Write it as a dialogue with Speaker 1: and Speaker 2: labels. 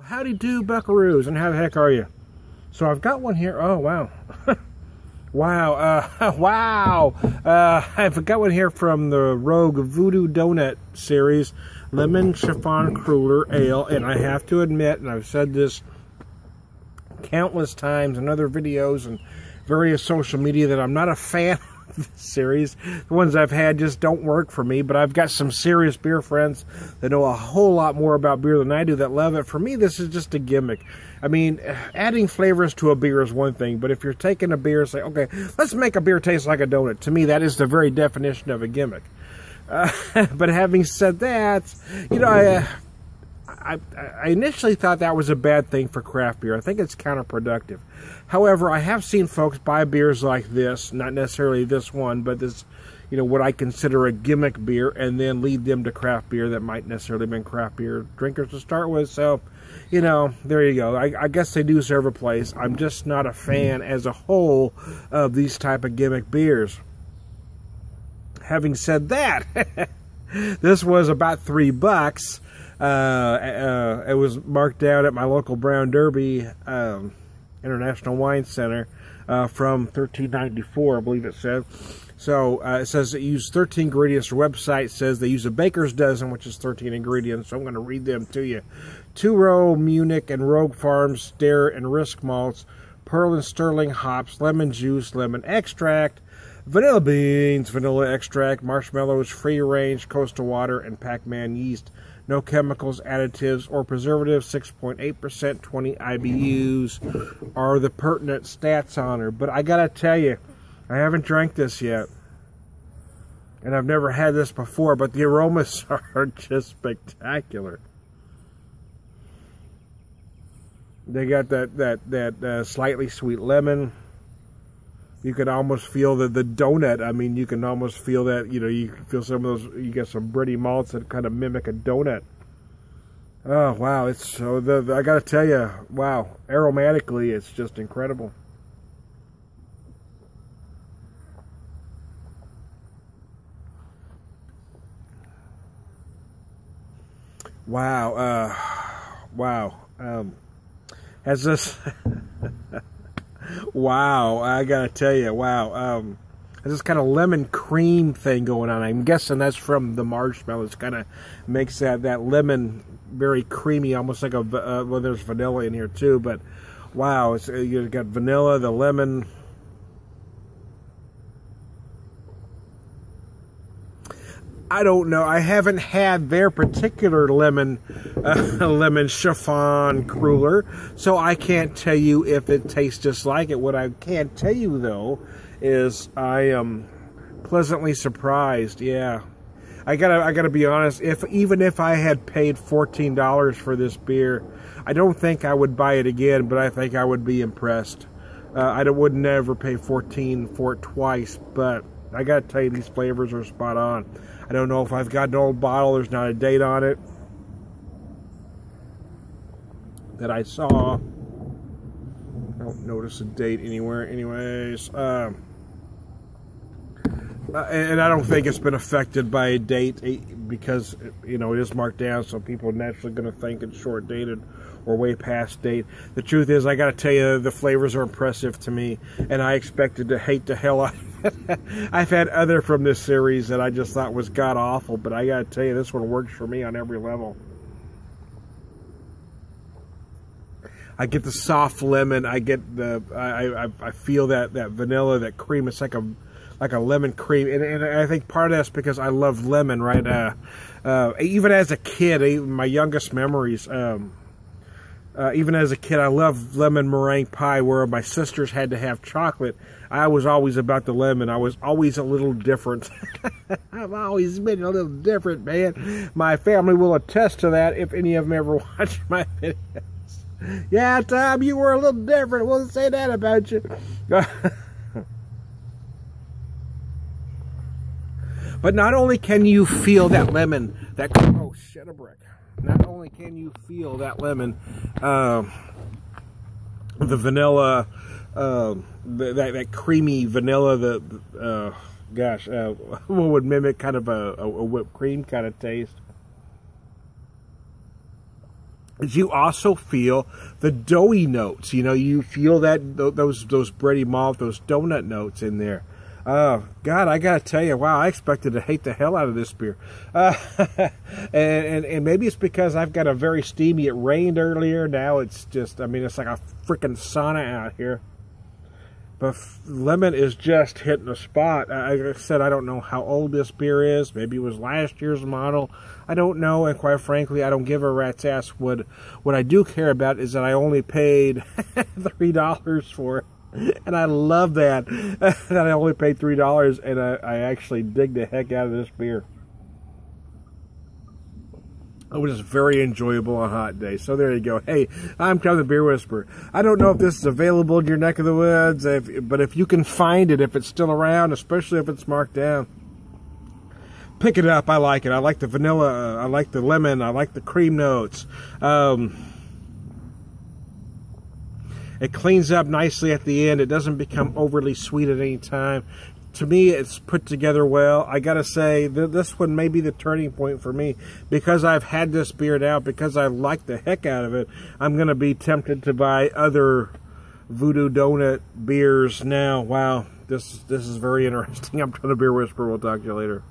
Speaker 1: Howdy do, buckaroos, and how the heck are you? So I've got one here. Oh, wow. Wow. Wow. I've got one here from the Rogue Voodoo Doughnut series, Lemon Chiffon Cruller Ale, and I have to admit, and I've said this countless times in other videos and various social media, that I'm not a fan of this series. The ones I've had just don't work for me, but I've got some serious beer friends that know a whole lot more about beer than I do that love it. For me, this is just a gimmick. I mean, adding flavors to a beer is one thing, but if you're taking a beer and say, okay, let's make a beer taste like a donut, to me, that is the very definition of a gimmick. But having said that, you know, I initially thought that was a bad thing for craft beer. I think it's counterproductive. However, I have seen folks buy beers like this, not necessarily this one, but this, you know, what I consider a gimmick beer, and then lead them to craft beer that might necessarily have been craft beer drinkers to start with. So, you know, there you go. I guess they do serve a place. I'm just not a fan as a whole of these type of gimmick beers. Having said that, this was about $3. It was marked down at my local Brown Derby International Wine Center from $13.94, I believe it said. So it says it used 13 ingredients. The website says they use a baker's dozen, which is 13 ingredients. So I'm going to read them to you. 2-row Munich and Rogue Farms Dare and Risk malts, Pearl and Sterling hops, lemon juice, lemon extract, vanilla beans, vanilla extract, marshmallows, free range, coastal water, and Pac-Man yeast. No chemicals, additives, or preservatives. 6.8%, 20 IBUs are the pertinent stats on her. But I gotta tell you, I haven't drank this yet, and I've never had this before, but the aromas are just spectacular. They got that slightly sweet lemon. You can almost feel the donut. I mean, you can almost feel that, you know, you can feel some of those, you get some bready malts that kind of mimic a donut. Oh, wow. It's so, I got to tell you, wow, aromatically, it's just incredible. Wow. Wow. Has this... Wow, I gotta tell you, wow. There's this kind of lemon cream thing going on. I'm guessing that's from the marshmallows. Kind of makes that lemon very creamy, almost like a, well, there's vanilla in here too, but wow, it's, you've got vanilla, the lemon. I don't know. I haven't had their particular lemon chiffon cruller, so I can't tell you if it tastes just like it. What I can tell you though is I am pleasantly surprised. Yeah, I gotta be honest. Even if I had paid $14 for this beer, I don't think I would buy it again. But I think I would be impressed. I would never pay $14 for it twice, but I gotta tell you, these flavors are spot on. I don't know if I've got an old bottle. There's not a date on it that I saw. I don't notice a date anywhere. Anyways, and I don't think it's been affected by a date because, you know, it is marked down, so people are naturally going to think it's short dated or way past date. The truth is, I got to tell you, the flavors are impressive to me, and I expected to hate the hell out of it. I've had other from this series that I just thought was god-awful, but I got to tell you, this one works for me on every level. I get the soft lemon. I get the I feel that vanilla, that cream. It's like a lemon cream, and I think part of that's because I love lemon, right? Even as a kid, my youngest memories. Even as a kid, I loved lemon meringue pie, where my sisters had to have chocolate. I was always about the lemon. I was always a little different. I've always been a little different, man. My family will attest to that if any of them ever watch my videos. Yeah, Tom, you were a little different. We'll say that about you. But not only can you feel that lemon, oh shit, a brick. Not only can you feel that lemon, the vanilla, that creamy vanilla, gosh, what would mimic kind of a whipped cream kind of taste. is you also feel the doughy notes. You know, you feel that those bready malt, those donut notes in there. Oh, God, I got to tell you, wow, I expected to hate the hell out of this beer. And maybe it's because I've got a very steamy, it rained earlier. Now it's just, I mean, it's like a freaking sauna out here. But lemon is just hitting the spot. Like I said, I don't know how old this beer is. Maybe it was last year's model. I don't know, and quite frankly, I don't give a rat's ass. What I do care about is that I only paid $3 for it. And I love that, that I only paid $3, and I actually dig the heck out of this beer. It was very enjoyable on a hot day. So there you go. Hey, I'm Kevin the Beer Whisperer. I don't know if this is available in your neck of the woods, but if you can find it, if it's still around, especially if it's marked down, pick it up. I like it. I like the vanilla. I like the lemon. I like the cream notes. It cleans up nicely at the end. It doesn't become overly sweet at any time. To me, it's put together well. I gotta say, this one may be the turning point for me. Because I've had this beer now, because I like the heck out of it, I'm gonna be tempted to buy other Voodoo Doughnut beers now. Wow, this is very interesting. I'm Kevin the Beer Whisperer. We'll talk to you later.